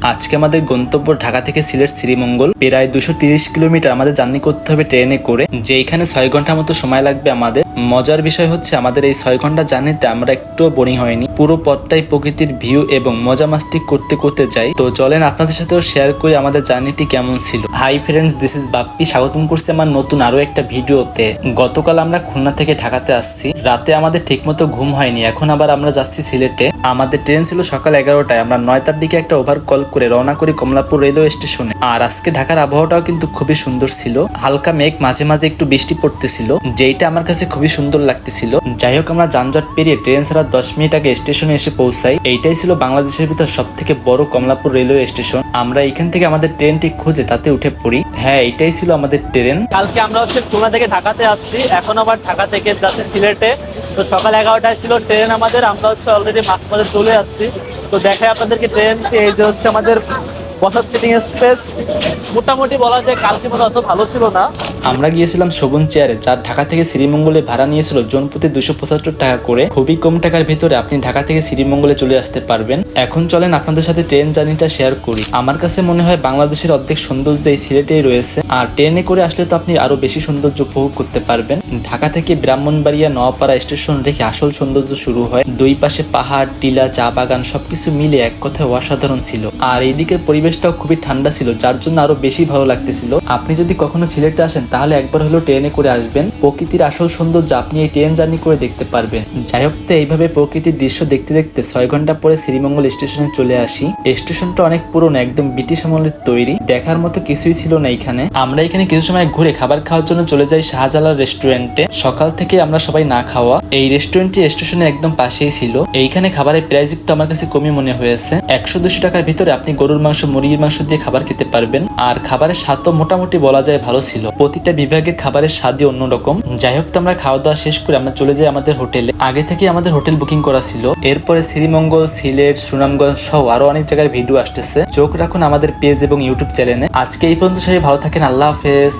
আজকে আমাদের গন্তব্য ঢাকা থেকে সিলেট শ্রীমঙ্গল, প্রায় 230 কিলোমিটার আমাদের জার্নি করতে হবে ট্রেনে করে, যেখানে 6 ঘন্টার মতো সময় লাগবে আমাদের। মজার বিষয় হচ্ছে আমাদের এই 6 ঘন্টা জার্নিতে আমরা একটু বোরিং হয়নি, পুরো পথটাই প্রকৃতির ভিউ এবং মজা মাস্তি করতে করতে যাই। তো চলেন আপনাদের সাথেও শেয়ার করি আমাদের জার্নিটি কেমন ছিল। Hi friends, this is Bappi, স্বাগতম করছি আমার নতুন আরো একটা ভিডিওতে। গতকাল আমরা খুলনা থেকে ঢাকাতে আসছি, রাতে আমাদের ঠিকমতো ঘুম হয়নি, এখন আবার আমরা যাচ্ছি সিলেটে। আমাদের ট্রেন ছিল সকাল 11টায়, আমরা 9টার দিকে একটা ওভার কল করে রওনা করি কমলাপুর রেলওয়ে স্টেশনে। আর আজকে ঢাকার আবহাওয়াটাও কিন্তু খুবই সুন্দর ছিল, হালকা মেঘ, মাঝে মাঝে একটু বৃষ্টি পড়তেছিল, যেইটা আমার কাছে খুবই সুন্দর লাগতেছিল। যাই হোক, আমরা যানজট পেরিয়ে ট্রেন ছাড়া 10 মিনিট আগে স্টেশনে এসে পৌঁছাই। এইটাই ছিল বাংলাদেশের ভিতর সব থেকে বড় কমলাপুর রেলওয়ে স্টেশন। আমরা এখান থেকে আমাদের ট্রেনটি খুঁজে তাতে উঠে পড়ি। হ্যাঁ, এইটাই ছিল আমাদের ট্রেন। কালকে আমরা খুলনা থেকে ঢাকাতে আসছি, এখন আবার ঢাকা থেকে যাচ্ছি সিলেটে। তো সকাল 11টায় ছিল ট্রেন আমাদের, আমরা অলরেডি মাঝে চলে আসছি। তো দেখাই আপনাদেরকে ট্রেন, এই যে আমাদের বসার সিটিং স্পেস মোটামুটি বলা যায় কালকে মতো অত ভালো ছিল না। আমরা গিয়েছিলাম শোভন চেয়ারে, যার ঢাকা থেকে শ্রীমঙ্গলে ভাড়া নিয়েছিল জনপ্রতি 275 টাকা করে। খুবই কম টাকার ভিতরে আপনি ঢাকা থেকে শ্রীমঙ্গলে চলে আসতে পারবেন। এখন চলেন আপনাদের সাথে ট্রেন জার্নিটা শেয়ার করি। আমার কাছে মনে হয় বাংলাদেশের অর্ধেক সৌন্দর্য এই সিলেটেই রয়েছে, আর ট্রেনে করে আসলে তো আপনি আরো বেশি সৌন্দর্য উপভোগ করতে পারবেন। ঢাকা থেকে ব্রাহ্মণবাড়িয়া নোয়াপাড়া স্টেশন রেখে আসল সৌন্দর্য শুরু হয়। দুই পাশে পাহাড়, টিলা, চা বাগান, সবকিছু মিলে এক কথায় অসাধারণ ছিল। আর এই দিকের পরিবেশটাও খুবই ঠান্ডা ছিল, যার জন্য আরো বেশি ভালো লাগতেছিল। আপনি যদি কখনো সিলেটে আসেন তাহলে একবার হলো ট্রেনে করে আসবেন, প্রকৃতির আসল সৌন্দর্য আপনি এই ট্রেন জার্নি করে দেখতে পারবেন। যাই হোক, তো এইভাবে প্রকৃতির দৃশ্য দেখতে দেখতে 6 ঘন্টা পরে শ্রীমঙ্গল স্টেশনে চলে আসি। স্টেশনটা অনেক পুরনো, একদম ব্রিটিশ আমলের তৈরি, দেখার মতো কিছুই ছিল না এখানে। আমরা এখানে কিছু সময় ঘুরে খাবার খাওয়ার জন্য চলে যাই শাহজালাল রেস্টুরেন্টে। সকাল থেকে আমরা সবাই না খাওয়া। এই রেস্টুরেন্টটি স্টেশনের একদম পাশেই ছিল। এইখানে খাবারের প্রাইস একটু আমার কাছে কমই মনে হয়েছে। 100-200 টাকার ভিতরে আপনি গরুর মাংস, মুরগির মাংস দিয়ে খাবার খেতে পারবেন। আর খাবারের স্বাদও মোটামুটি বলা যায় ভালো ছিল, প্রতিটা বিভাগের খাবারের স্বাদই অন্যরকম। যাই হোক, আমরা খাওয়া দাওয়া শেষ করে আমরা চলে যাই আমাদের হোটেলে। আগে থেকে আমাদের হোটেল বুকিং করা ছিল। এরপরে শ্রীমঙ্গল, সিলেট, সুনামগঞ্জ সহ আরো অনেক জায়গার ভিডিও আসতেছে, চোখ রাখুন আমাদের পেজ এবং ইউটিউব চ্যানেলে। আজকে এই পর্যন্ত, সবাই ভালো থাকেন, আল্লাহ হাফেজ।